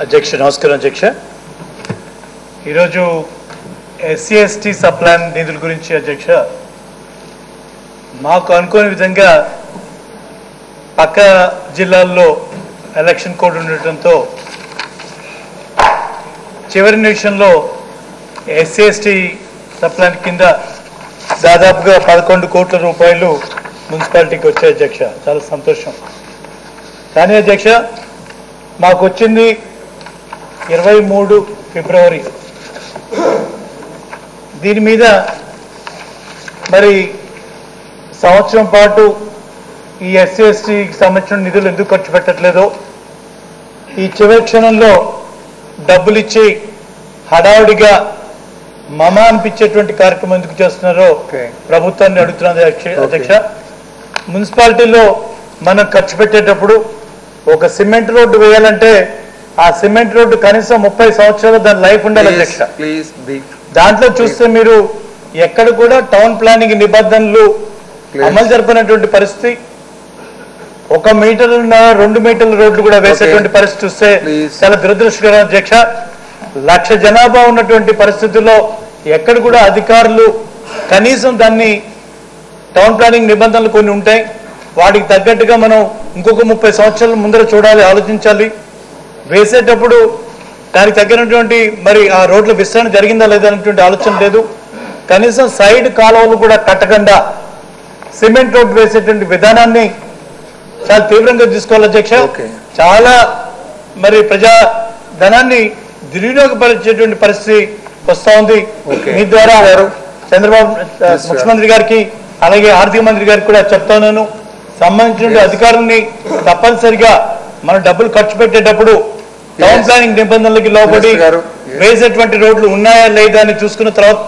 అధ్యక్ష నమస్కారం అధ్యక్ష. ఈరోజు ఎస్సీ ఎస్టీ సప్లాన్ నిధుల గురించి అధ్యక్ష మాకు అనుకోని విధంగా పక్క జిల్లాల్లో ఎలక్షన్ కోడ్ ఉండటంతో చివరి నిమిషంలో ఎస్సీ ఎస్టీ సప్లాన్ కింద దాదాపుగా 11 కోట్ల రూపాయలు మున్సిపాలిటీకి వచ్చాయి అధ్యక్ష. చాలా సంతోషం. కానీ అధ్యక్ష మాకు వచ్చింది 23 ఫిబ్రవరి. దీని మీద మరి సంవత్సరం పాటు ఈ ఎస్సీ ఎస్టీకి సంబంధించిన నిధులు ఎందుకు ఖర్చు పెట్టట్లేదో, ఈ చివరి క్షణంలో డబ్బులు ఇచ్చి హడావుడిగా మమ అనిపించేటువంటి కార్యక్రమం ఎందుకు చేస్తున్నారో ప్రభుత్వాన్ని అడుగుతున్నది అధ్యక్ష. మున్సిపాలిటీలో మనం ఖర్చు పెట్టేటప్పుడు ఒక సిమెంట్ రోడ్డు వేయాలంటే ఆ సిమెంట్ రోడ్డు కనీసం 30 సంవత్సరాలు దాని లైఫ్ ఉండాలి అధ్యక్ష. దాంట్లో చూస్తే మీరు ఎక్కడ కూడా టౌన్ ప్లానింగ్ నిబంధనలు అమలు జరపనటువంటి పరిస్థితి, 1 మీటర్ 2 మీటర్ల రోడ్లు కూడా వేసేటువంటి పరిస్థితి చూస్తే చాలా దురదృష్టకరం అధ్యక్ష. 1,00,000 జనాభా ఉన్నటువంటి పరిస్థితుల్లో ఎక్కడ కూడా అధికారులు కనీసం దాన్ని టౌన్ ప్లానింగ్ నిబంధనలు కొన్ని ఉంటాయి, వాటికి తగ్గట్టుగా మనం ఇంకొక 30 సంవత్సరాల ముందర చూడాలి, ఆలోచించాలి. వేసేటప్పుడు దానికి తగ్గినటువంటి మరి ఆ రోడ్ల విస్తరణ జరిగిందా లేదా అనేటువంటి ఆలోచన లేదు. కనీసం సైడ్ కాలువలు కూడా కట్టకుండా సిమెంట్ రోడ్ వేసేటువంటి విధానాన్ని చాలా తీవ్రంగా తీసుకోవాలి అధ్యక్ష. చాలా మరి ప్రజా ధనాన్ని దుర్వినియోగపరిచేటువంటి పరిస్థితి వస్తూ ఉంది. మీ ద్వారా చంద్రబాబు ముఖ్యమంత్రి గారికి అలాగే ఆర్థిక మంత్రి గారికి కూడా చెప్తాను, సంబంధించిన అధికారుల్ని తప్పనిసరిగా మనం డబ్బులు ఖర్చు పెట్టేటప్పుడు టౌన్ ప్లానింగ్ నిబంధనలకి లోబడి వేసేటువంటి రోడ్లు ఉన్నాయా లేదా అని చూసుకున్న తర్వాత